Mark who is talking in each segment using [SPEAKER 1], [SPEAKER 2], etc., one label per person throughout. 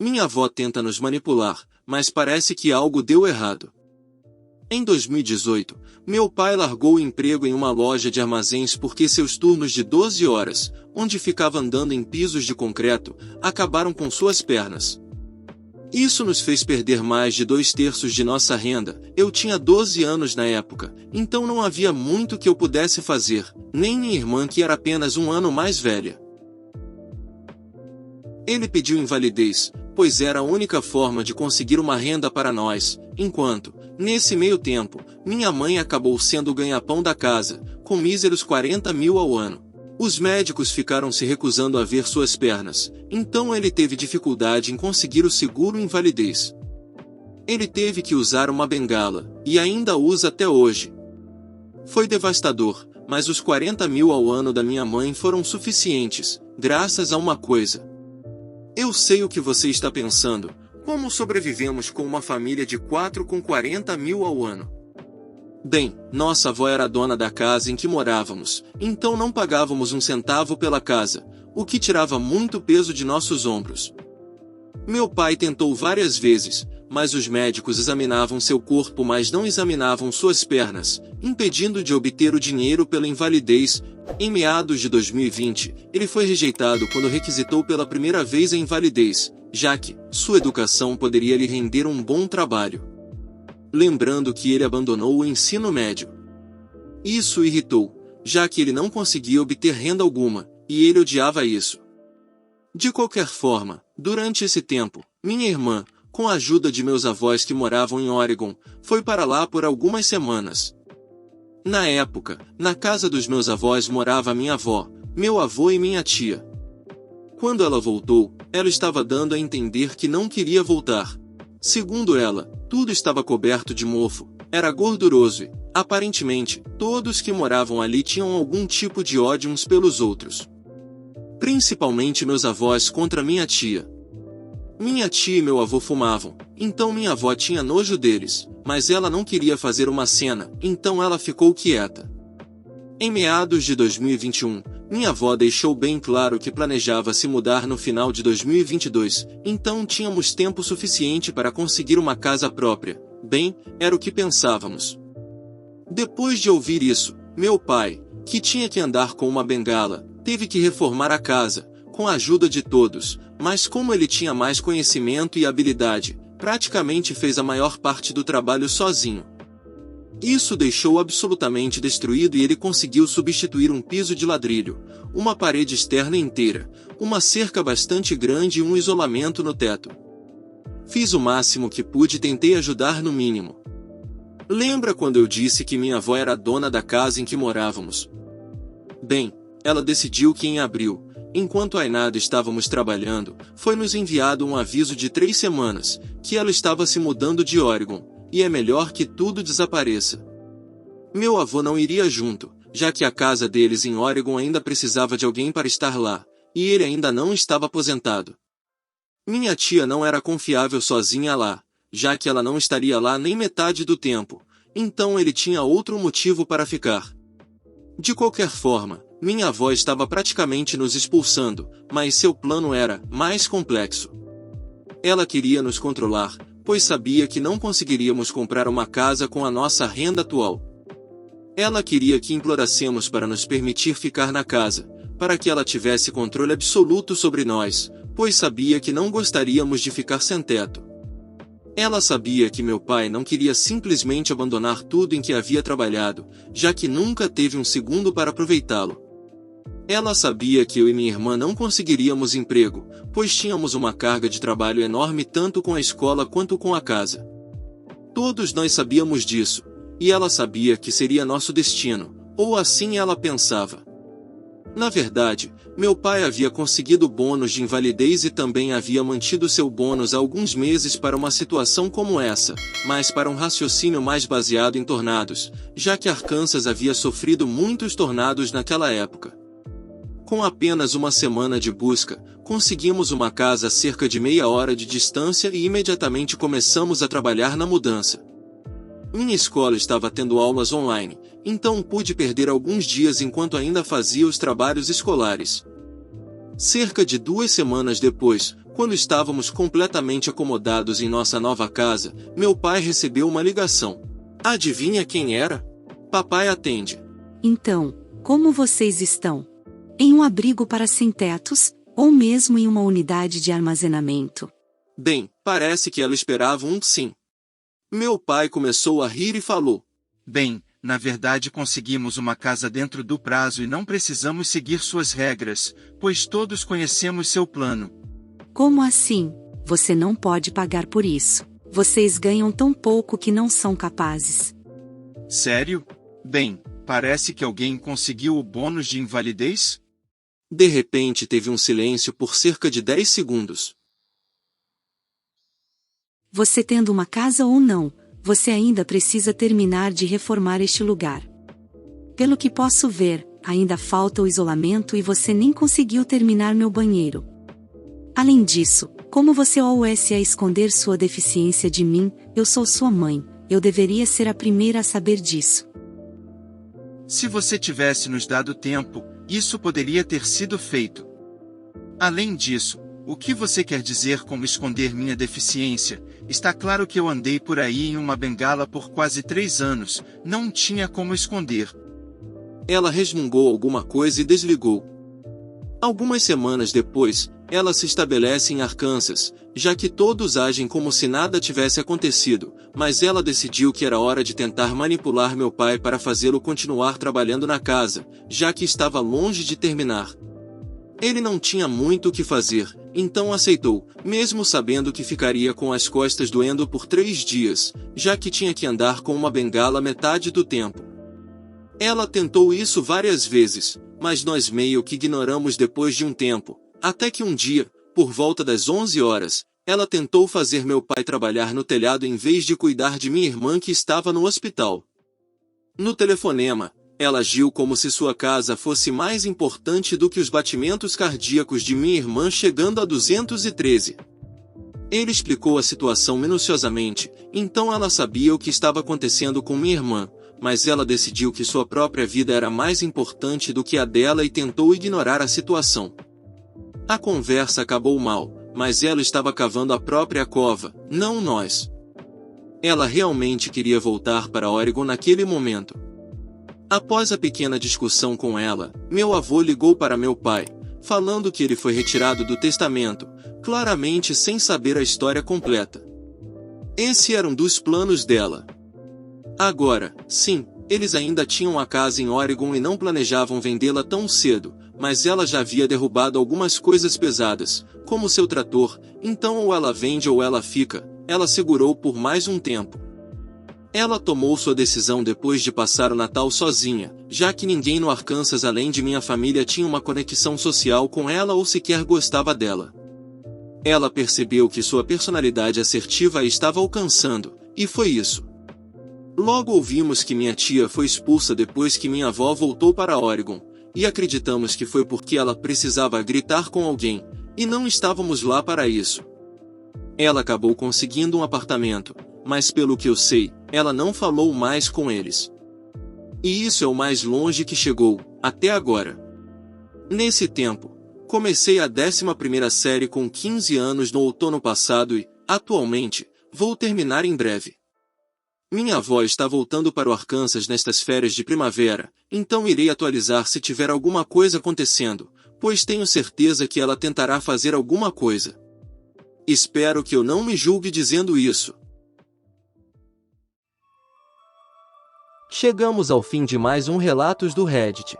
[SPEAKER 1] Minha avó tenta nos manipular, mas parece que algo deu errado. Em 2018, meu pai largou o emprego em uma loja de armazéns porque seus turnos de 12 horas, onde ficava andando em pisos de concreto, acabaram com suas pernas. Isso nos fez perder mais de 2/3 de nossa renda. Eu tinha 12 anos na época, então não havia muito que eu pudesse fazer, nem minha irmã que era apenas um ano mais velha. Ele pediu invalidez, pois era a única forma de conseguir uma renda para nós, enquanto, nesse meio tempo, minha mãe acabou sendo o ganha-pão da casa, com míseros 40 mil ao ano. Os médicos ficaram se recusando a ver suas pernas, então ele teve dificuldade em conseguir o seguro invalidez. Ele teve que usar uma bengala, e ainda usa até hoje. Foi devastador, mas os 40 mil ao ano da minha mãe foram suficientes, graças a uma coisa. Eu sei o que você está pensando: como sobrevivemos com uma família de 4 com 40 mil ao ano? Bem, nossa avó era a dona da casa em que morávamos, então não pagávamos um centavo pela casa, o que tirava muito peso de nossos ombros. Meu pai tentou várias vezes, mas os médicos examinavam seu corpo, mas não examinavam suas pernas, impedindo de obter o dinheiro pela invalidez. Em meados de 2020, ele foi rejeitado quando requisitou pela primeira vez a invalidez, já que sua educação poderia lhe render um bom trabalho. Lembrando que ele abandonou o ensino médio. Isso o irritou, já que ele não conseguia obter renda alguma, e ele odiava isso. De qualquer forma, durante esse tempo, minha irmã, com a ajuda de meus avós que moravam em Oregon, foi para lá por algumas semanas. Na época, na casa dos meus avós morava minha avó, meu avô e minha tia. Quando ela voltou, ela estava dando a entender que não queria voltar. Segundo ela, tudo estava coberto de mofo, era gorduroso e, aparentemente, todos que moravam ali tinham algum tipo de ódio uns pelos outros. Principalmente meus avós contra minha tia. Minha tia e meu avô fumavam, então minha avó tinha nojo deles, mas ela não queria fazer uma cena, então ela ficou quieta. Em meados de 2021, minha avó deixou bem claro que planejava se mudar no final de 2022, então tínhamos tempo suficiente para conseguir uma casa própria. Bem, era o que pensávamos. Depois de ouvir isso, meu pai, que tinha que andar com uma bengala, teve que reformar a casa, com a ajuda de todos, mas como ele tinha mais conhecimento e habilidade, praticamente fez a maior parte do trabalho sozinho. Isso deixou absolutamente destruído e ele conseguiu substituir um piso de ladrilho, uma parede externa inteira, uma cerca bastante grande e um isolamento no teto. Fiz o máximo que pude e tentei ajudar no mínimo. Lembra quando eu disse que minha avó era a dona da casa em que morávamos? Bem, ela decidiu que em abril, enquanto ainda estávamos trabalhando, foi-nos enviado um aviso de 3 semanas, que ela estava se mudando de Oregon, e é melhor que tudo desapareça. Meu avô não iria junto, já que a casa deles em Oregon ainda precisava de alguém para estar lá, e ele ainda não estava aposentado. Minha tia não era confiável sozinha lá, já que ela não estaria lá nem metade do tempo, então ele tinha outro motivo para ficar. De qualquer forma, minha avó estava praticamente nos expulsando, mas seu plano era mais complexo. Ela queria nos controlar, pois sabia que não conseguiríamos comprar uma casa com a nossa renda atual. Ela queria que implorássemos para nos permitir ficar na casa, para que ela tivesse controle absoluto sobre nós, pois sabia que não gostaríamos de ficar sem teto. Ela sabia que meu pai não queria simplesmente abandonar tudo em que havia trabalhado, já que nunca teve um segundo para aproveitá-lo. Ela sabia que eu e minha irmã não conseguiríamos emprego, pois tínhamos uma carga de trabalho enorme tanto com a escola quanto com a casa. Todos nós sabíamos disso, e ela sabia que seria nosso destino, ou assim ela pensava. Na verdade, meu pai havia conseguido bônus de invalidez e também havia mantido seu bônus há alguns meses para uma situação como essa, mas para um raciocínio mais baseado em tornados, já que Arkansas havia sofrido muitos tornados naquela época. Com apenas uma semana de busca, conseguimos uma casa a cerca de meia hora de distância e imediatamente começamos a trabalhar na mudança. Minha escola estava tendo aulas online, então pude perder alguns dias enquanto ainda fazia os trabalhos escolares. Cerca de 2 semanas depois, Quando estávamos completamente acomodados em nossa nova casa, meu pai recebeu uma ligação. Adivinha quem era? Papai atende.
[SPEAKER 2] Então, como vocês estão? Em um abrigo para sem-tetos, ou mesmo em uma unidade de armazenamento?
[SPEAKER 1] Bem, parece que ela esperava um sim. Meu pai começou a rir e falou:
[SPEAKER 3] Bem, na verdade conseguimos uma casa dentro do prazo e não precisamos seguir suas regras, pois todos conhecemos seu plano.
[SPEAKER 2] Como assim? Você não pode pagar por isso. Vocês ganham tão pouco que não são capazes.
[SPEAKER 3] Sério? Bem, parece que alguém conseguiu o bônus de invalidez?
[SPEAKER 1] De repente teve um silêncio por cerca de 10 segundos.
[SPEAKER 2] Você tendo uma casa ou não, você ainda precisa terminar de reformar este lugar. Pelo que posso ver, ainda falta o isolamento e você nem conseguiu terminar meu banheiro. Além disso, como você ousa esconder sua deficiência de mim? Eu sou sua mãe, eu deveria ser a primeira a saber disso.
[SPEAKER 3] Se você tivesse nos dado tempo, isso poderia ter sido feito. Além disso, o que você quer dizer com esconder minha deficiência? Está claro que eu andei por aí em uma bengala por quase 3 anos, não tinha como esconder.
[SPEAKER 1] Ela resmungou alguma coisa e desligou. Algumas semanas depois, ela se estabelece em Arkansas, já que todos agem como se nada tivesse acontecido, mas ela decidiu que era hora de tentar manipular meu pai para fazê-lo continuar trabalhando na casa, já que estava longe de terminar. Ele não tinha muito o que fazer, então aceitou, mesmo sabendo que ficaria com as costas doendo por 3 dias, já que tinha que andar com uma bengala metade do tempo. Ela tentou isso várias vezes, mas nós meio que ignoramos depois de um tempo, até que um dia, por volta das 11 horas, ela tentou fazer meu pai trabalhar no telhado em vez de cuidar de minha irmã que estava no hospital. No telefonema, ela agiu como se sua casa fosse mais importante do que os batimentos cardíacos de minha irmã chegando a 213. Ele explicou a situação minuciosamente, então ela sabia o que estava acontecendo com minha irmã, mas ela decidiu que sua própria vida era mais importante do que a dela e tentou ignorar a situação. A conversa acabou mal, mas ela estava cavando a própria cova, não nós. Ela realmente queria voltar para Oregon naquele momento. Após a pequena discussão com ela, meu avô ligou para meu pai, falando que ele foi retirado do testamento, claramente sem saber a história completa. Esse era um dos planos dela. Agora, sim, eles ainda tinham a casa em Oregon e não planejavam vendê-la tão cedo, mas ela já havia derrubado algumas coisas pesadas, como seu trator, então ou ela vende ou ela fica, ela segurou por mais um tempo. Ela tomou sua decisão depois de passar o Natal sozinha, já que ninguém no Arkansas além de minha família tinha uma conexão social com ela ou sequer gostava dela. Ela percebeu que sua personalidade assertiva a estava alcançando, e foi isso. Logo ouvimos que minha tia foi expulsa depois que minha avó voltou para Oregon, e acreditamos que foi porque ela precisava gritar com alguém, e não estávamos lá para isso. Ela acabou conseguindo um apartamento, mas pelo que eu sei, ela não falou mais com eles. E isso é o mais longe que chegou, até agora. Nesse tempo, comecei a 11ª série com 15 anos no outono passado e, atualmente, vou terminar em breve. Minha avó está voltando para o Arkansas nestas férias de primavera, então irei atualizar se tiver alguma coisa acontecendo, pois tenho certeza que ela tentará fazer alguma coisa. Espero que eu não me julgue dizendo isso. Chegamos ao fim de mais um Relatos do Reddit.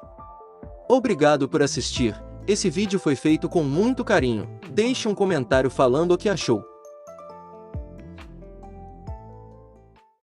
[SPEAKER 1] Obrigado por assistir. Esse vídeo foi feito com muito carinho. Deixe um comentário falando o que achou.